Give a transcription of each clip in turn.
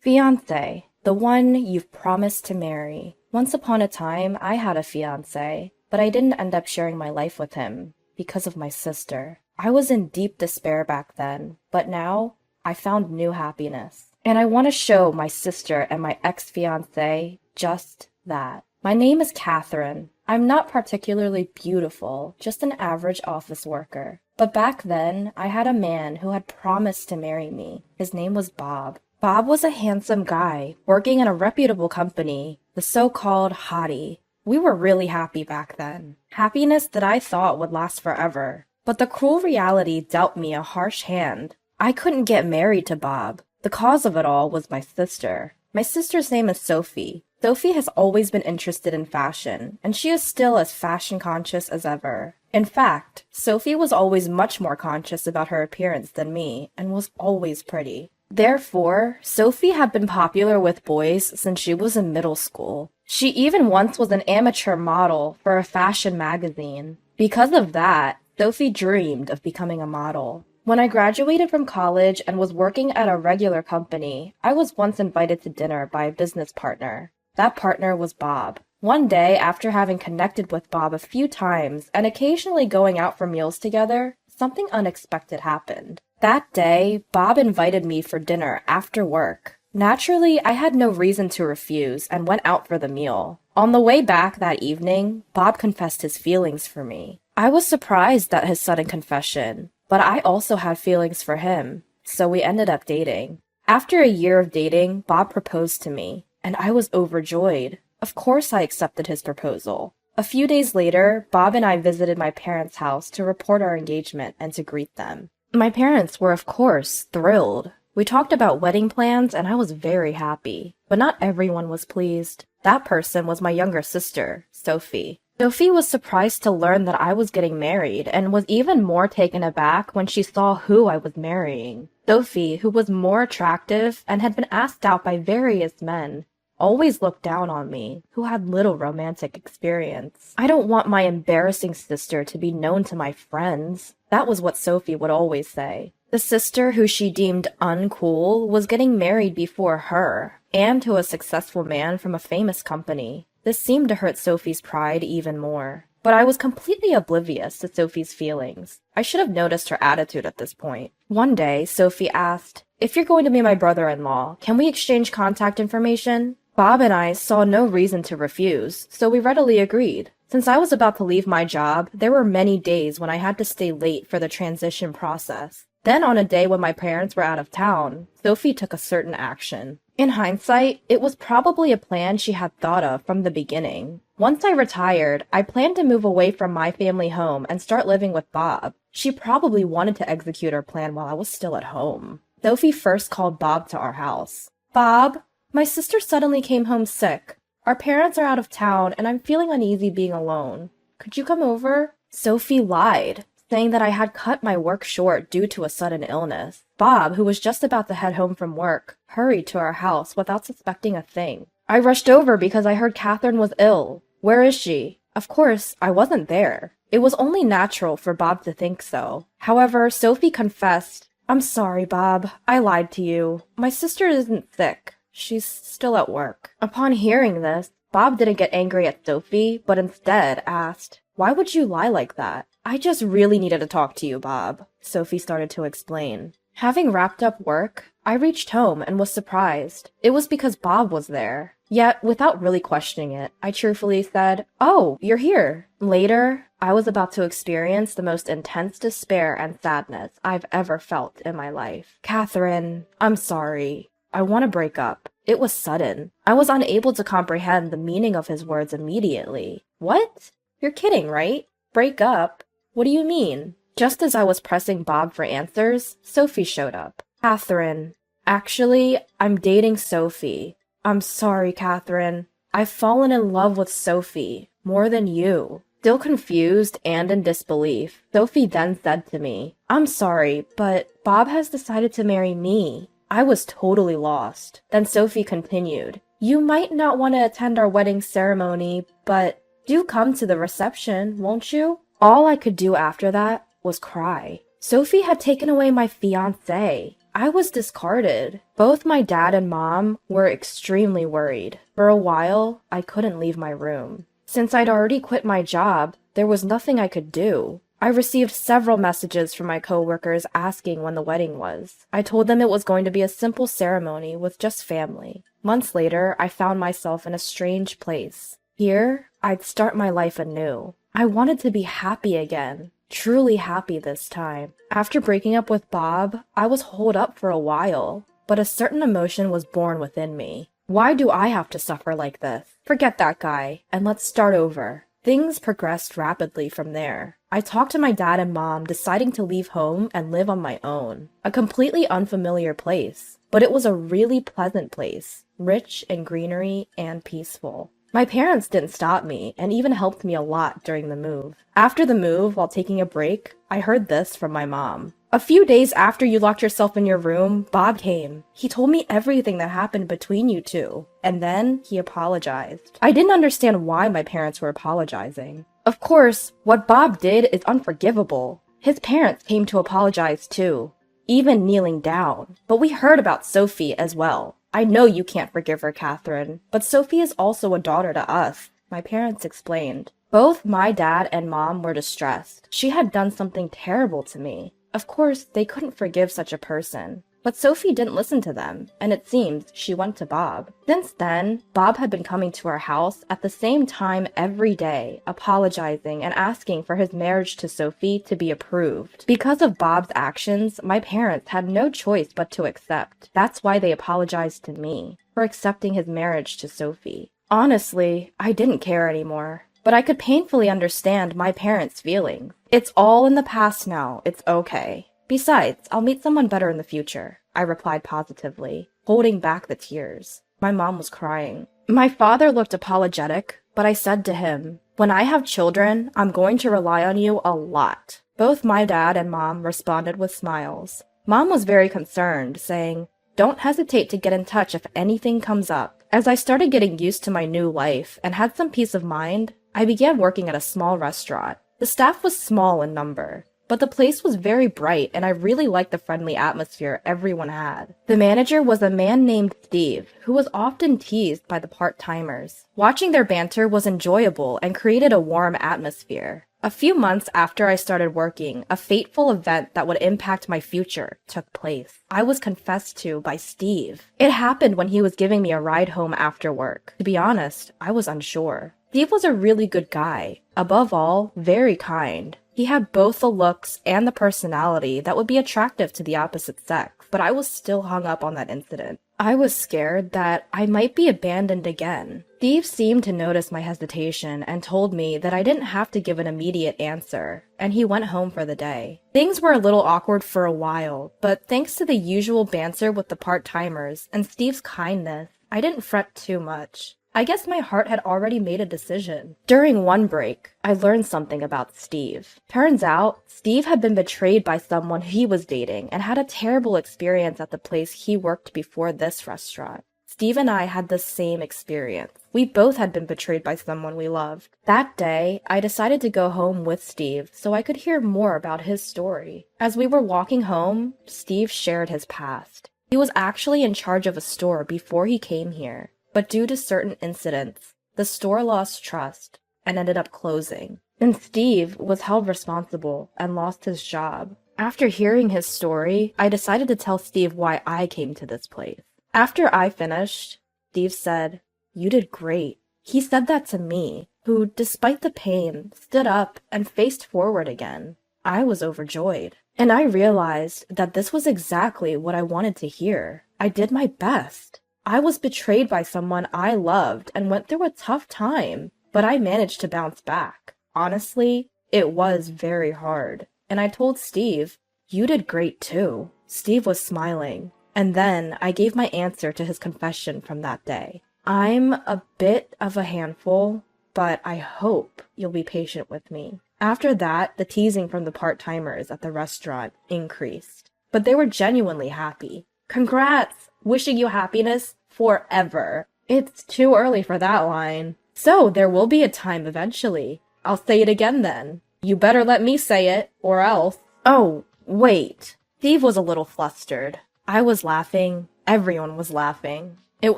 Fiancé, the one you've promised to marry. Once upon a time, I had a fiancé, but I didn't end up sharing my life with him because of my sister. I was in deep despair back then, but now I found new happiness. And I want to show my sister and my ex-fiancé just that. My name is Catherine. I'm not particularly beautiful, just an average office worker. But back then, I had a man who had promised to marry me. His name was Bob. Bob was a handsome guy, working in a reputable company, the so-called hottie. We were really happy back then. Happiness that I thought would last forever. But the cruel reality dealt me a harsh hand. I couldn't get married to Bob. The cause of it all was my sister. My sister's name is Sophie. Sophie has always been interested in fashion, and she is still as fashion conscious as ever. In fact, Sophie was always much more conscious about her appearance than me, and was always pretty. Therefore, Sophie had been popular with boys since she was in middle school. She even once was an amateur model for a fashion magazine. Because of that, Sophie dreamed of becoming a model. When I graduated from college and was working at a regular company, I was once invited to dinner by a business partner. That partner was Bob. One day, after having connected with Bob a few times and occasionally going out for meals together, something unexpected happened. That day, Bob invited me for dinner after work. Naturally, I had no reason to refuse and went out for the meal. On the way back that evening, Bob confessed his feelings for me. I was surprised at his sudden confession, but I also had feelings for him, so we ended up dating. After a year of dating, Bob proposed to me, and I was overjoyed. Of course I accepted his proposal. A few days later, Bob and I visited my parents' house to report our engagement and to greet them. My parents were, of course, thrilled. We talked about wedding plans, and I was very happy. But not everyone was pleased. That person was my younger sister, Sophie. Sophie was surprised to learn that I was getting married, and was even more taken aback when she saw who I was marrying. Sophie, who was more attractive and had been asked out by various men, always looked down on me, who had little romantic experience. I don't want my embarrassing sister to be known to my friends. That was what Sophie would always say. The sister who she deemed uncool was getting married before her, and to a successful man from a famous company. This seemed to hurt Sophie's pride even more. But I was completely oblivious to Sophie's feelings. I should have noticed her attitude at this point. One day, Sophie asked, "If you're going to be my brother-in-law, can we exchange contact information?" Bob and I saw no reason to refuse, so we readily agreed. Since I was about to leave my job, there were many days when I had to stay late for the transition process. Then on a day when my parents were out of town, Sophie took a certain action. In hindsight, it was probably a plan she had thought of from the beginning. Once I retired, I planned to move away from my family home and start living with Bob. She probably wanted to execute her plan while I was still at home. Sophie first called Bob to our house. "Bob, my sister suddenly came home sick. Our parents are out of town, and I'm feeling uneasy being alone. Could you come over?" Sophie lied, saying that I had cut my work short due to a sudden illness. Bob, who was just about to head home from work, hurried to our house without suspecting a thing. I rushed over because I heard Catherine was ill. "Where is she?" Of course, I wasn't there. It was only natural for Bob to think so. However, Sophie confessed, "I'm sorry, Bob. I lied to you. My sister isn't sick. She's still at work." Upon hearing this, Bob didn't get angry at Sophie, but instead asked, "Why would you lie like that?" "I just really needed to talk to you, Bob," Sophie started to explain. Having wrapped up work, I reached home and was surprised. It was because Bob was there. Yet, without really questioning it, I cheerfully said, "Oh, you're here." Later, I was about to experience the most intense despair and sadness I've ever felt in my life. "Catherine, I'm sorry. I want to break up." It was sudden. I was unable to comprehend the meaning of his words immediately. "What? You're kidding, right? Break up? What do you mean?" Just as I was pressing Bob for answers, Sophie showed up. "Catherine, actually, I'm dating Sophie." "I'm sorry, Catherine. I've fallen in love with Sophie, more than you." Still confused and in disbelief, Sophie then said to me, "I'm sorry, but Bob has decided to marry me." I was totally lost. Then Sophie continued, "You might not want to attend our wedding ceremony, but do come to the reception, won't you?" All I could do after that was cry. Sophie had taken away my fiancé. I was discarded. Both my dad and mom were extremely worried. For a while, I couldn't leave my room. Since I'd already quit my job, there was nothing I could do. I received several messages from my coworkers asking when the wedding was. I told them it was going to be a simple ceremony with just family. Months later, I found myself in a strange place. Here, I'd start my life anew. I wanted to be happy again. Truly happy this time. After breaking up with Bob, I was holed up for a while, but a certain emotion was born within me. Why do I have to suffer like this? Forget that guy, and let's start over. Things progressed rapidly from there. I talked to my dad and mom, deciding to leave home and live on my own. A completely unfamiliar place, but it was a really pleasant place, rich in greenery and peaceful. My parents didn't stop me and even helped me a lot during the move. After the move, while taking a break, I heard this from my mom. A few days after you locked yourself in your room, Bob came. He told me everything that happened between you two, and then he apologized. I didn't understand why my parents were apologizing. Of course, what Bob did is unforgivable. His parents came to apologize too, even kneeling down. But we heard about Sophie as well. I know you can't forgive her, Catherine, but Sophie is also a daughter to us, my parents explained. Both my dad and mom were distressed. She had done something terrible to me. Of course, they couldn't forgive such a person. But Sophie didn't listen to them, and it seems she went to Bob. Since then, Bob had been coming to our house at the same time every day, apologizing and asking for his marriage to Sophie to be approved. Because of Bob's actions, my parents had no choice but to accept. That's why they apologized to me for accepting his marriage to Sophie. Honestly, I didn't care anymore, but I could painfully understand my parents' feelings. It's all in the past now, it's okay. Besides, I'll meet someone better in the future, I replied positively, holding back the tears. My mom was crying. My father looked apologetic, but I said to him, "When I have children, I'm going to rely on you a lot." Both my dad and mom responded with smiles. Mom was very concerned, saying, "Don't hesitate to get in touch if anything comes up." As I started getting used to my new life and had some peace of mind, I began working at a small restaurant. The staff was small in number, but the place was very bright and I really liked the friendly atmosphere everyone had. The manager was a man named Steve, who was often teased by the part-timers. Watching their banter was enjoyable and created a warm atmosphere. A few months after I started working, a fateful event that would impact my future took place. I was confessed to by Steve. It happened when he was giving me a ride home after work. To be honest, I was unsure. Steve was a really good guy. Above all, very kind. He had both the looks and the personality that would be attractive to the opposite sex, but I was still hung up on that incident. I was scared that I might be abandoned again. Steve seemed to notice my hesitation and told me that I didn't have to give an immediate answer, and he went home for the day. Things were a little awkward for a while, but thanks to the usual banter with the part-timers and Steve's kindness, I didn't fret too much. I guess my heart had already made a decision. During one break, I learned something about Steve. Turns out, Steve had been betrayed by someone he was dating and had a terrible experience at the place he worked before this restaurant. Steve and I had the same experience. We both had been betrayed by someone we loved. That day, I decided to go home with Steve so I could hear more about his story. As we were walking home, Steve shared his past. He was actually in charge of a store before he came here. But due to certain incidents, the store lost trust and ended up closing. Then Steve was held responsible and lost his job. After hearing his story, I decided to tell Steve why I came to this place. After I finished, Steve said, "You did great." He said that to me, who, despite the pain, stood up and faced forward again. I was overjoyed. And I realized that this was exactly what I wanted to hear. I did my best. I was betrayed by someone I loved and went through a tough time, but I managed to bounce back. Honestly, it was very hard. And I told Steve, "You did great too." Steve was smiling. And then I gave my answer to his confession from that day. I'm a bit of a handful, but I hope you'll be patient with me. After that, the teasing from the part-timers at the restaurant increased. But they were genuinely happy. "Congrats! Wishing you happiness forever." It's too early for that line. So there will be a time eventually. I'll say it again then. You better let me say it, or else. Oh, wait. Steve was a little flustered. I was laughing. Everyone was laughing. It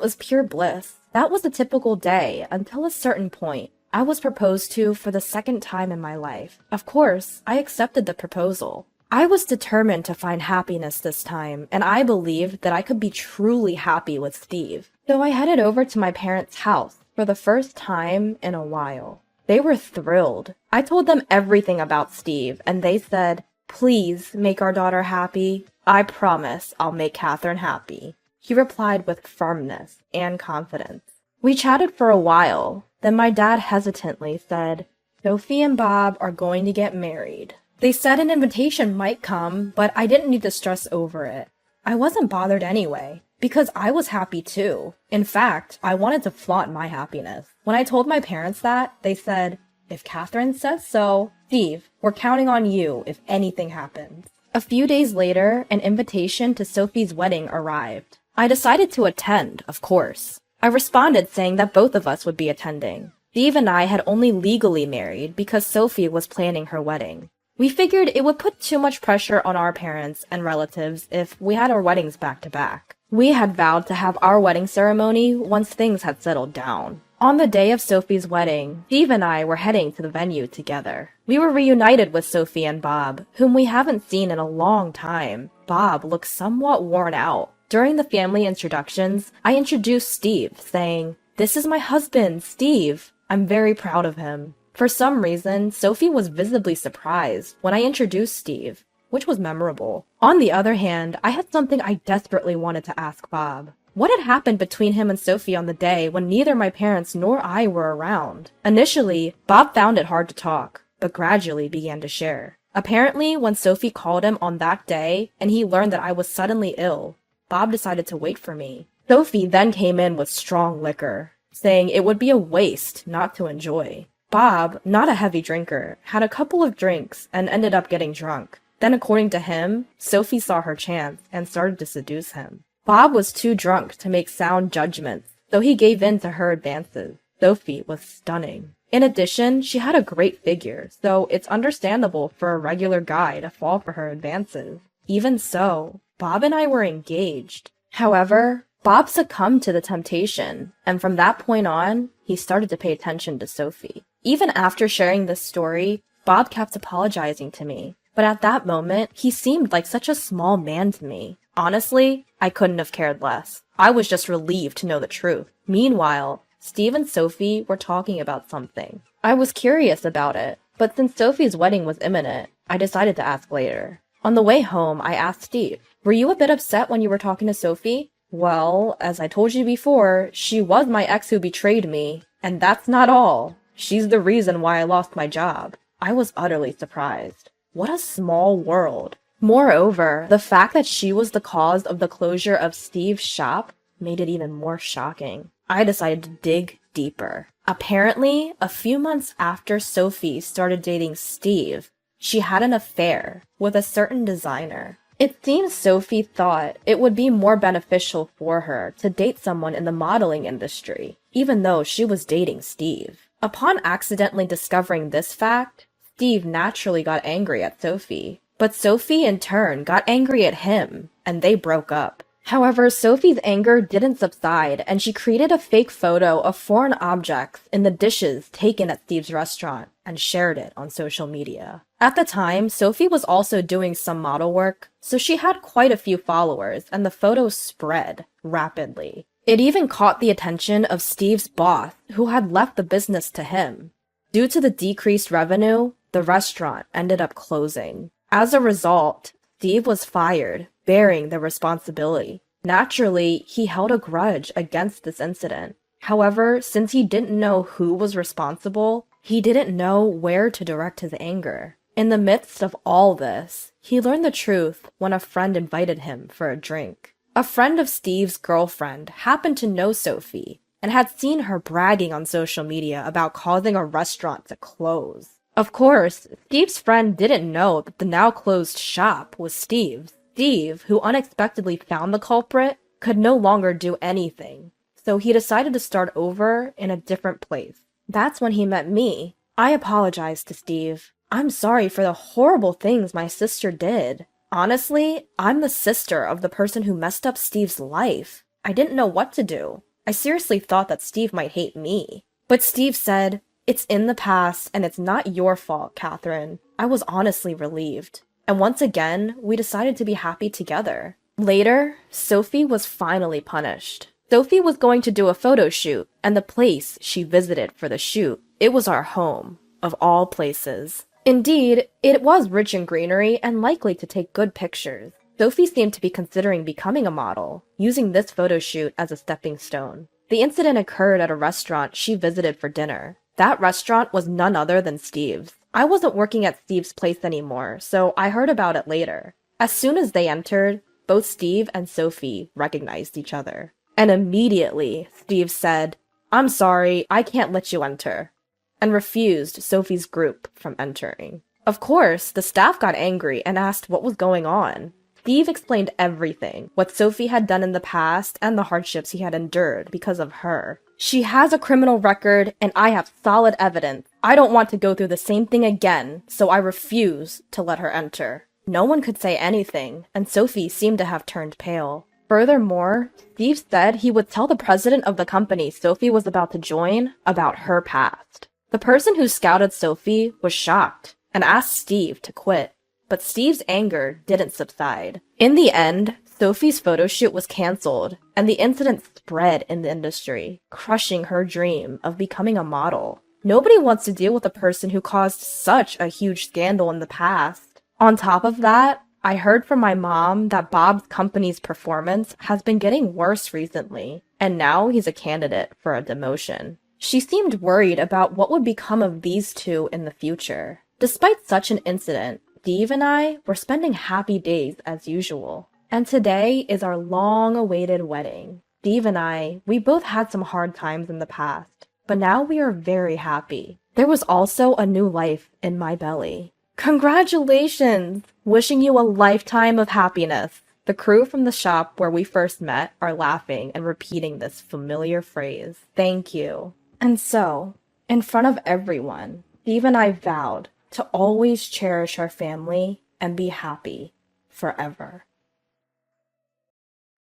was pure bliss. That was a typical day until a certain point. I was proposed to for the second time in my life. Of course, I accepted the proposal. I was determined to find happiness this time, and I believed that I could be truly happy with Steve. So I headed over to my parents' house for the first time in a while. They were thrilled. I told them everything about Steve, and they said, "Please make our daughter happy. I promise I'll make Catherine happy." He replied with firmness and confidence. We chatted for a while. Then my dad hesitantly said, "Sophie and Bob are going to get married." They said an invitation might come, but I didn't need to stress over it. I wasn't bothered anyway, because I was happy too. In fact, I wanted to flaunt my happiness. When I told my parents that, they said, "If Catherine says so, Steve, we're counting on you if anything happens." A few days later, an invitation to Sophie's wedding arrived. I decided to attend, of course. I responded saying that both of us would be attending. Steve and I had only legally married because Sophie was planning her wedding. We figured it would put too much pressure on our parents and relatives if we had our weddings back to back. We had vowed to have our wedding ceremony once things had settled down. On the day of Sophie's wedding, Steve and I were heading to the venue together. We were reunited with Sophie and Bob, whom we haven't seen in a long time. Bob looked somewhat worn out. During the family introductions, I introduced Steve, saying, "This is my husband, Steve. I'm very proud of him." For some reason, Sophie was visibly surprised when I introduced Steve, which was memorable. On the other hand, I had something I desperately wanted to ask Bob. What had happened between him and Sophie on the day when neither my parents nor I were around? Initially, Bob found it hard to talk, but gradually began to share. Apparently, when Sophie called him on that day and he learned that I was suddenly ill, Bob decided to wait for me. Sophie then came in with strong liquor, saying it would be a waste not to enjoy. Bob, not a heavy drinker, had a couple of drinks and ended up getting drunk. Then, according to him, Sophie saw her chance and started to seduce him. Bob was too drunk to make sound judgments, so he gave in to her advances. Sophie was stunning. In addition, she had a great figure, so it's understandable for a regular guy to fall for her advances. Even so, Bob and I were engaged. However, Bob succumbed to the temptation, and from that point on, he started to pay attention to Sophie. Even after sharing this story, Bob kept apologizing to me, but at that moment, he seemed like such a small man to me. Honestly, I couldn't have cared less. I was just relieved to know the truth. Meanwhile, Steve and Sophie were talking about something. I was curious about it, but since Sophie's wedding was imminent, I decided to ask later. On the way home, I asked Steve, "Were you a bit upset when you were talking to Sophie?" "Well, as I told you before, she was my ex who betrayed me, and that's not all. She's the reason why I lost my job." I was utterly surprised. What a small world. Moreover, the fact that she was the cause of the closure of Steve's shop made it even more shocking. I decided to dig deeper. Apparently, a few months after Sophie started dating Steve, she had an affair with a certain designer. It seems Sophie thought it would be more beneficial for her to date someone in the modeling industry, even though she was dating Steve. Upon accidentally discovering this fact, Steve naturally got angry at Sophie. But Sophie, in turn, got angry at him, and they broke up. However, Sophie's anger didn't subside, and she created a fake photo of foreign objects in the dishes taken at Steve's restaurant and shared it on social media. At the time, Sophie was also doing some model work, so she had quite a few followers, and the photo spread rapidly. It even caught the attention of Steve's boss, who had left the business to him. Due to the decreased revenue, the restaurant ended up closing. As a result, Steve was fired, bearing the responsibility. Naturally, he held a grudge against this incident. However, since he didn't know who was responsible, he didn't know where to direct his anger. In the midst of all this, he learned the truth when a friend invited him for a drink. A friend of Steve's girlfriend happened to know Sophie and had seen her bragging on social media about causing a restaurant to close. Of course, Steve's friend didn't know that the now closed shop was Steve's. Steve, who unexpectedly found the culprit, could no longer do anything, so he decided to start over in a different place. That's when he met me. I apologized to Steve. "I'm sorry for the horrible things my sister did. Honestly, I'm the sister of the person who messed up Steve's life. I didn't know what to do. I seriously thought that Steve might hate me. But Steve said, "It's in the past and it's not your fault, Catherine." I was honestly relieved. And once again, we decided to be happy together. Later, Sophie was finally punished. Sophie was going to do a photo shoot, and the place she visited for the shoot, it was our home, of all places. Indeed, it was rich in greenery and likely to take good pictures. Sophie seemed to be considering becoming a model, using this photo shoot as a stepping stone. The incident occurred at a restaurant she visited for dinner. That restaurant was none other than Steve's. I wasn't working at Steve's place anymore, so I heard about it later. As soon as they entered, both Steve and Sophie recognized each other. And immediately, Steve said, "I'm sorry, I can't let you enter," and refused Sophie's group from entering. Of course, the staff got angry and asked what was going on. Steve explained everything, what Sophie had done in the past and the hardships he had endured because of her. "She has a criminal record, and I have solid evidence. I don't want to go through the same thing again, so I refuse to let her enter." No one could say anything, and Sophie seemed to have turned pale. Furthermore, Steve said he would tell the president of the company Sophie was about to join about her past. The person who scouted Sophie was shocked and asked Steve to quit. But Steve's anger didn't subside. In the end, Sophie's photo shoot was canceled, and the incident spread in the industry, crushing her dream of becoming a model. Nobody wants to deal with a person who caused such a huge scandal in the past. On top of that, I heard from my mom that Bob's company's performance has been getting worse recently, and now he's a candidate for a demotion. She seemed worried about what would become of these two in the future. Despite such an incident, Steve and I were spending happy days as usual. And today is our long-awaited wedding. Steve and I, we both had some hard times in the past, but now we are very happy. There was also a new life in my belly. Congratulations! Wishing you a lifetime of happiness. The crew from the shop where we first met are laughing and repeating this familiar phrase. Thank you. And so, in front of everyone, Steve and I vowed to always cherish our family and be happy forever.